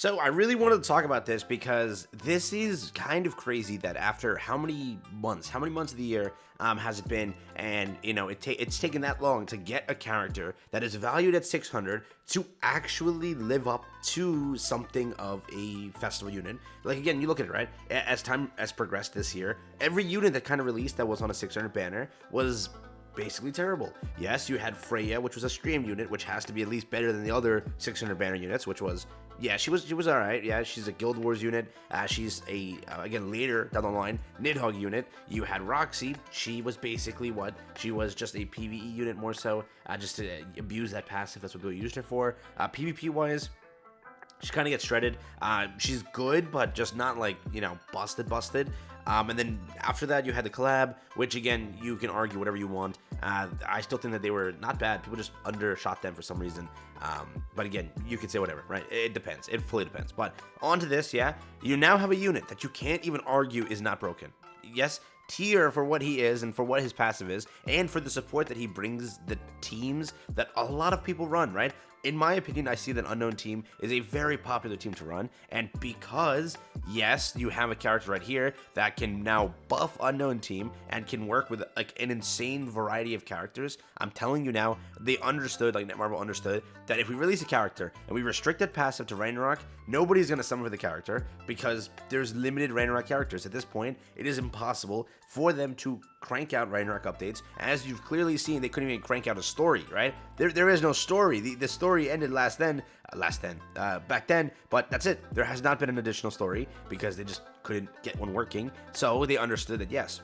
So I really wanted to talk about this because this is kind of crazy that after how many months of the year has it been, and it's taken that long to get a character that is valued at 600 to actually live up to something of a festival unit. Like, again, you look at it, right? As time has progressed this year, every unit that kind of released that was on a 600 banner was basically terrible. Yes, you had Freya, which was a stream unit, which has to be at least better than the other 600 banner units, which was, yeah, she was all right. Yeah, she's a Guild Wars unit. She's a again later down the line Nidhogg unit. You had Roxy. She was basically what? She was just a PvE unit more so, just to abuse that passive. That's what people used her for. PvP wise, she kind of gets shredded. She's good, but just not like, busted. And then after that, you had the collab, which again, you can argue whatever you want. I still think that they were not bad. People just undershot them for some reason. But again, you could say whatever, right? It depends. It fully depends. But on to this, yeah. You now have a unit that you can't even argue is not broken. Yes, tier for what he is and for what his passive is, and for the support that he brings the teams that a lot of people run, right? In my opinion, I see that Unknown Team is a very popular team to run, and because, yes, you have a character right here that can now buff Unknown Team and can work with like an insane variety of characters, I'm telling you now, they understood, like Netmarble understood, that if we release a character and we restrict that passive to Ragnarok, nobody's going to summon for the character because there's limited Ragnarok characters. At this point, it is impossible for them to crank out Ragnarok updates. As you've clearly seen, they couldn't even crank out a story, right? There is no story. The story ended back then, but that's it. There has not been an additional story because they just couldn't get one working. So they understood that, yes,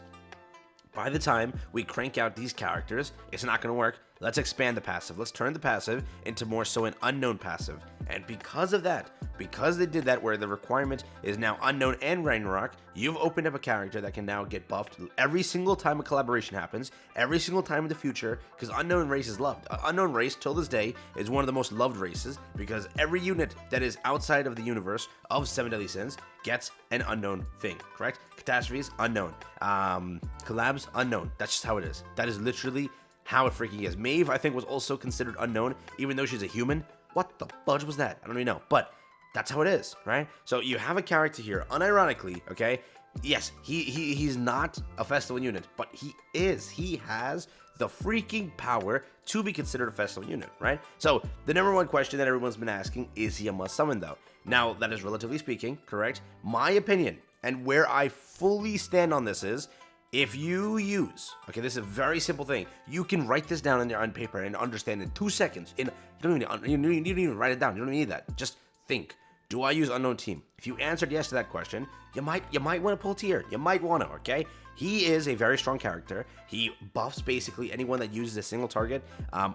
by the time we crank out these characters, it's not going to work. Let's expand the passive. Let's turn the passive into more so an unknown passive. And because of that, because they did that where the requirement is now unknown and Ragnarok, you've opened up a character that can now get buffed every single time a collaboration happens, every single time in the future, because unknown race is loved. Unknown race, till this day, is one of the most loved races because every unit that is outside of the universe of 7 Deadly Sins gets an unknown thing, correct? Catastrophes, unknown. Collabs, unknown. That's just how it is. That is literally how it freaking is. Maeve, I think, was also considered unknown, even though she's a human. What the fudge was that? I don't even know. But that's how it is, right? So you have a character here, unironically, okay? Yes, he's not a festival unit, but he is. He has the freaking power to be considered a festival unit, right? So the number one question that everyone's been asking, is he a must summon though? Now, that is relatively speaking, correct? My opinion, and where I fully stand on this is, if you use, okay, this is a very simple thing. You can write this down on paper and understand in 2 seconds. You don't even write it down. You don't need that. Just think. Do I use Unknown Team? If you answered yes to that question, you might want to pull tier. You might want to, okay? He is a very strong character. He buffs basically anyone that uses a single target.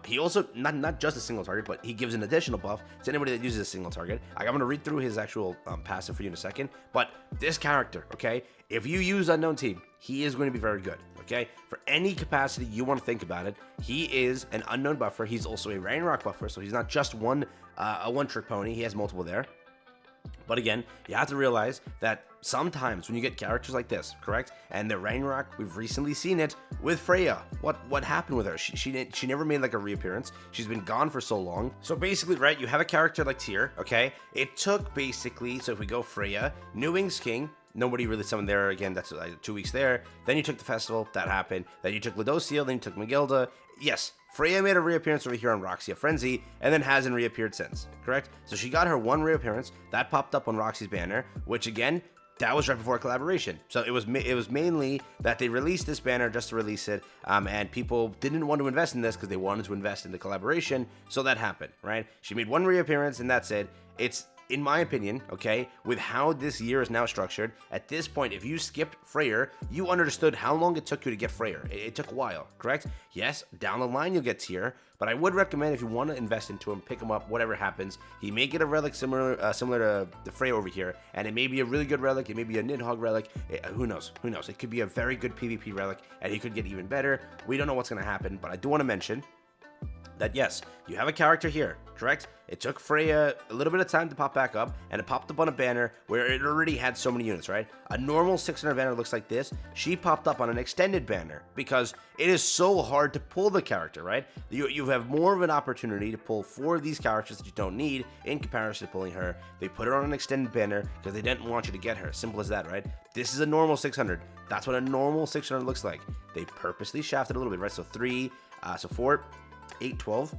He also, not just a single target, but he gives an additional buff to anybody that uses a single target. I'm going to read through his actual passive for you in a second. But this character, okay, if you use Unknown Team, he is going to be very good, okay? For any capacity you want to think about it, he is an unknown buffer. He's also a Ragnarok buffer, so he's not just a one-trick pony. He has multiple there. But again, you have to realize that sometimes when you get characters like this, correct? And the Ragnarok, we've recently seen it with Freya. What happened with her? She never made like a reappearance. She's been gone for so long. So basically, right, you have a character like Tyr, okay? It took basically, so if we go Freya, New Wings King, nobody really summoned there again. That's 2 weeks there. Then you took the festival. That happened. Then you took Ladosia. Then you took Magilda. Yes, Freya made a reappearance over here on Roxy of Frenzy, and then hasn't reappeared since, correct? So she got her one reappearance. That popped up on Roxy's banner, which again, that was right before collaboration. So it was mainly that they released this banner just to release it, and people didn't want to invest in this because they wanted to invest in the collaboration, so that happened, right? She made one reappearance, and that's it. It's, in my opinion, okay, with how this year is now structured, at this point, if you skipped Freyr, you understood how long it took you to get Freyr. It took a while, correct? Yes, down the line you'll get Tyr, but I would recommend if you want to invest into him, pick him up, whatever happens. He may get a relic similar to the Freyr over here, and it may be a really good relic, it may be a Nidhogg relic, who knows, it could be a very good PvP relic, and he could get even better. We don't know what's going to happen, but I do want to mention that yes, you have a character here, correct? It took Freya a little bit of time to pop back up, and it popped up on a banner where it already had so many units, right? A normal 600 banner looks like this. She popped up on an extended banner because it is so hard to pull the character, right? You have more of an opportunity to pull 4 of these characters that you don't need in comparison to pulling her. They put her on an extended banner because they didn't want you to get her. Simple as that, right? This is a normal 600. That's what a normal 600 looks like. They purposely shafted a little bit, right? So 4, 8, 12.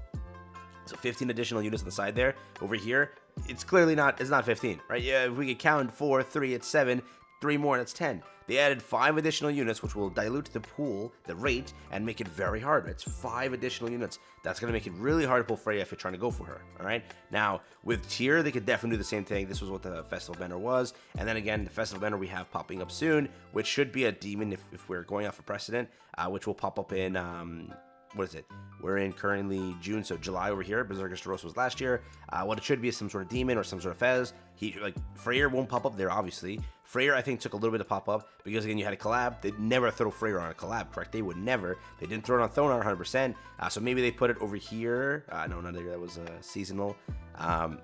So 15 additional units on the side there. Over here, it's clearly not 15, right? Yeah, if we could count 4, 3, it's 7, 3 more, that's 10. They added 5 additional units, which will dilute the pool, the rate, and make it very hard. It's 5 additional units. That's going to make it really hard to pull Freya if you're trying to go for her, all right? Now, with tier, they could definitely do the same thing. This was what the Festival Banner was. And then again, the Festival Banner we have popping up soon, which should be a demon if we're going off a precedent, which will pop up in... what is it? We're in currently June, so July over here. Berserker Staros was last year. What it should be is some sort of demon or some sort of Fez. Freyr won't pop up there, obviously. Freyr, I think, took a little bit to pop up because, again, you had a collab. They'd never throw Freyr on a collab, correct? They would never. They didn't throw it on Thonar 100%. So maybe they put it over here. No, not there. That was seasonal.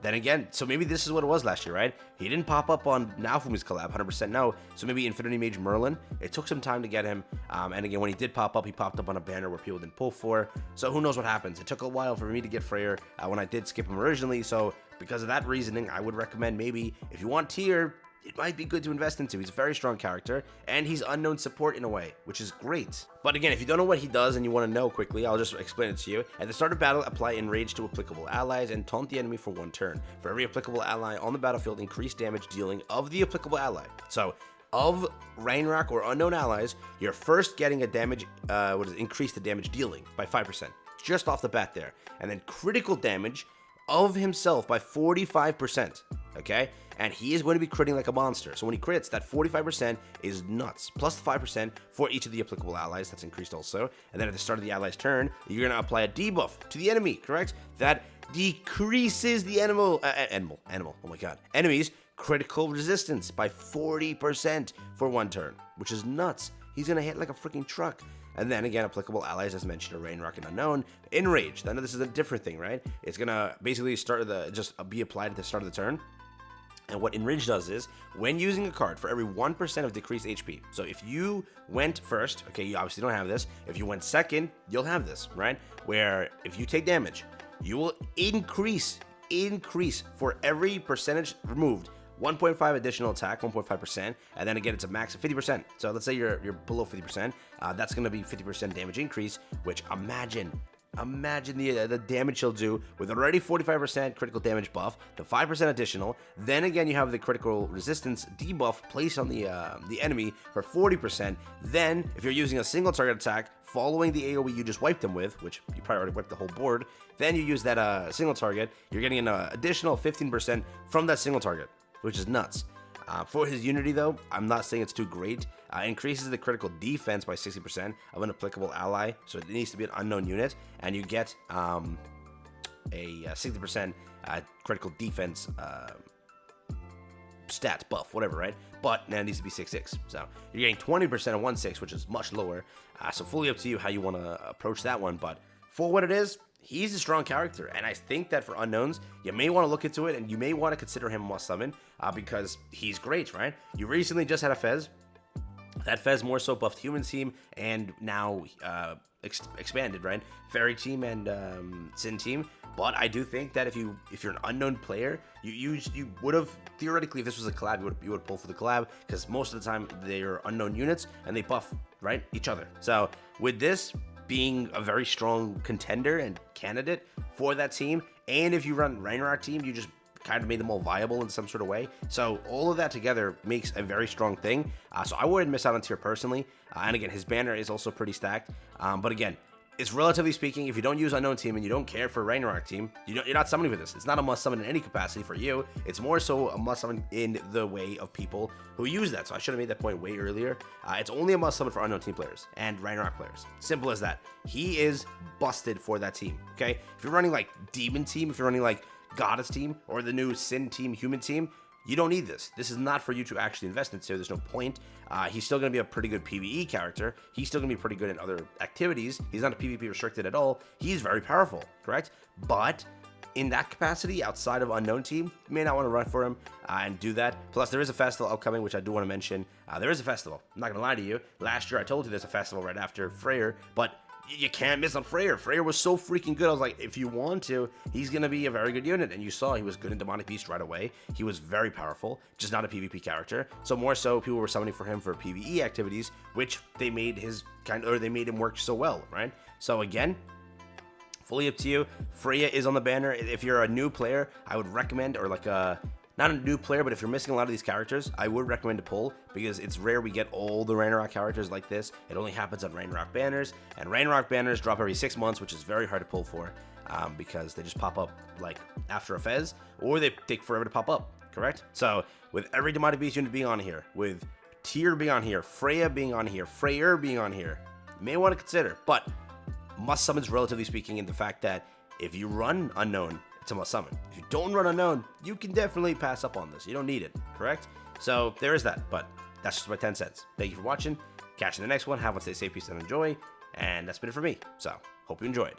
Then again, so maybe this is what it was last year, right? He didn't pop up on Naofumi's collab, 100% no. So maybe Infinity Mage Merlin. It took some time to get him. And again, when he did pop up, he popped up on a banner where people didn't pull for. So who knows what happens? It took a while for me to get Freyr when I did skip him originally. So because of that reasoning, I would recommend maybe if you want tier, it might be good to invest into. He's a very strong character, and he's unknown support in a way, which is great. But again, if you don't know what he does and you want to know quickly, I'll just explain it to you. At the start of battle, apply Enrage to applicable allies and taunt the enemy for 1 turn. For every applicable ally on the battlefield, increase damage dealing of the applicable ally. So, of Ragnarok or unknown allies, you're first getting a damage, increase the damage dealing by 5%. Just off the bat there. And then critical damage of himself by 45%, okay? And he is going to be critting like a monster. So when he crits, that 45% is nuts. Plus the 5% for each of the applicable allies. That's increased also. And then at the start of the ally's turn, you're going to apply a debuff to the enemy, correct? That decreases the enemy's critical resistance by 40% for 1 turn, which is nuts. He's going to hit like a freaking truck. And then again, applicable allies, as mentioned, are Ragnarok and Unknown. Enraged. I know this is a different thing, right? It's gonna basically just be applied at the start of the turn. And what Enrage does is, when using a card, for every 1% of decreased HP. So if you went first, okay, you obviously don't have this. If you went second, you'll have this, right? Where if you take damage, you will increase for every percentage removed. 1.5 additional attack, 1.5%, and then again it's a max of 50%. So let's say you're below 50%, that's going to be 50% damage increase, which imagine the damage he'll do with already 45% critical damage buff, the 5% additional. Then again you have the critical resistance debuff placed on the enemy for 40%. Then if you're using a single target attack following the AoE you just wiped them with, which you probably already wiped the whole board, then you use that single target, you're getting an additional 15% from that single target, which is nuts. For his Unity, though, I'm not saying it's too great. Increases the critical defense by 60% of an applicable ally, so it needs to be an unknown unit, and you get a 60% critical defense stat buff, whatever, right? But now it needs to be 6/6, so you're getting 20% of 1/6, which is much lower. So fully up to you how you want to approach that one, but for what it is, he's a strong character, and I think that for unknowns, you may want to look into it, and you may want to consider him a must summon, because he's great, right? You recently just had a Fez. That Fez more so buffed human team, and now expanded, right? Fairy team and Sin team. But I do think that if you're an unknown player, you would have theoretically, if this was a collab, you would pull for the collab, because most of the time they are unknown units and they buff, right, each other. So with this being a very strong contender and candidate for that team, and if you run Ragnarok team, you just kind of made them all viable in some sort of way. So all of that together makes a very strong thing. So I wouldn't miss out on tier personally. And again, his banner is also pretty stacked. But again, it's relatively speaking, if you don't use unknown team and you don't care for Ragnarok team, you're not summoning for this. It's not a must summon in any capacity for you. It's more so a must summon in the way of people who use that. So I should have made that point way earlier. It's only a must summon for unknown team players and Ragnarok players. Simple as that. He is busted for that team, okay? If you're running like Demon team, if you're running like Goddess team or the new Sin team, Human team, You don't need this. This is not for you to actually invest into. There's no point. He's still going to be a pretty good PvE character. He's still going to be pretty good in other activities. He's not a PvP restricted at all. He's very powerful, correct? But in that capacity, outside of Unknown Team, you may not want to run for him and do that. Plus, there is a festival upcoming, which I do want to mention. There is a festival. I'm not going to lie to you. Last year, I told you there's a festival right after Freyr, but you can't miss on Freyr. Freyr was so freaking good. I was like, if you want to, he's going to be a very good unit. And you saw he was good in Demonic Beast right away. He was very powerful, just not a PvP character. So more so, people were summoning for him for PvE activities, which they made they made him work so well, right? So again, fully up to you. Freya is on the banner. If you're a new player, I would recommend, or like not a new player, but if you're missing a lot of these characters, I would recommend to pull, because it's rare we get all the Ragnarok characters like this. It only happens on Ragnarok banners, and Ragnarok banners drop every 6 months, which is very hard to pull for, because they just pop up like after a Fez, or they take forever to pop up, correct? So with every Demonic Beast unit being on here, with Tyr being on here, Freya being on here, Freyr being on here, you may want to consider, but must summons, relatively speaking, in the fact that if you run Unknown, it's a must summon. If you don't run Unknown, you can definitely pass up on this. You don't need it, correct? So there is that, but that's just my 10 cents. Thank you for watching. Catch you in the next one. Have one, stay safe, peace, and enjoy. And that's been it for me. So hope you enjoyed.